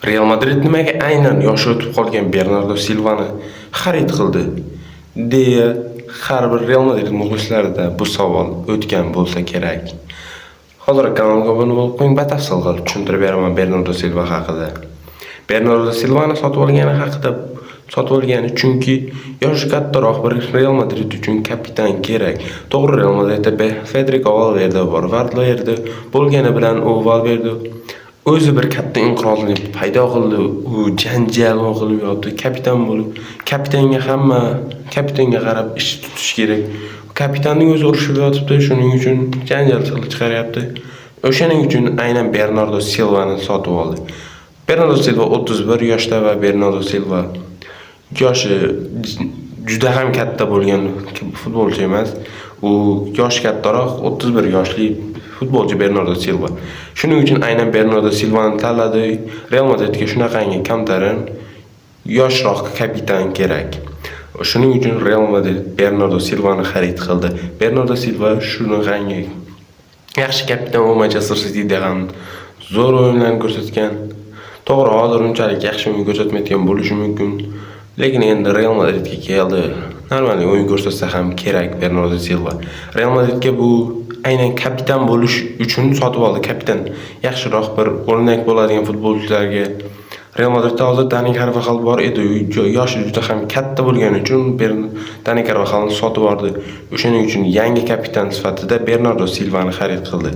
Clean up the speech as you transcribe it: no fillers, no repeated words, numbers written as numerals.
Real Madrid nimaga aynan yoshi o'tib qolgan Bernardo Silvani xarid qildi deya har bir Real Madrid muxlislarida bu savol o'tgan bo'lsa kerak. Hozir kanalga obuna bo'lib qo'ying, batafsil qilib tushuntirib beraman Bernardo Silva haqida. Bernardo Silvani sotib olgani chunki yoshi kattaroq bir Real Madrid uchun kapitan kerak. To'g'ri, Real Madridda Federico Valverde bor. Valverde bo'lgani bilan u Valverde o'zi bir katta inqirozni paydo qildi. U janjal qilib yotdi, kapitan bo'lib, kapitanga qarab ish tutish kerak. Kapitanning o'zi urushib yotibdi, shuning uchun janjal chiqaryapti. O'shaning uchun aynan Bernardo Silvani sotib oldi. Bernardo Silva 31 yoshda va Bernardo Silva yoshi juda ham katta bo'lgan futbolchi emas. U yoshi kattaroq, 31 yoshli futbolchi Bernardo Silva. Shuning uchun aynan Bernardo Silvani tanladi. Real Madridga shunaqangi kamtarin yoshroq kapitan kerak. Shuning uchun Real Madrid Bernardo Silvani xarid qildi. Bernardo Silva shunaqangi yaxshi kapitan va Manchester City'da ham zo'r o'yinlarni ko'rsatgan. To'g'ri, hozir unchalik yaxshi o'yin ko'rsatmayotgan bo'lishi mumkin, lekin endi Real Madridga keldi. Normal o'yin ko'rsatsa ham kerak Bernardo Silva. Real Madridga bu aynan kapitan bo'lish uchun sotib oldi. Kapitan yaxshiroq bir o'rnak bo'ladigan futbolchilarga. Real Madridda hozir Dani Carvajal bor edi. Yoshi juda ham katta bo'lgani uchun Dani Carvajalni sotib oldi. O'shaning uchun yangi kapitan sifatida Bernardo Silvani xarid qildi.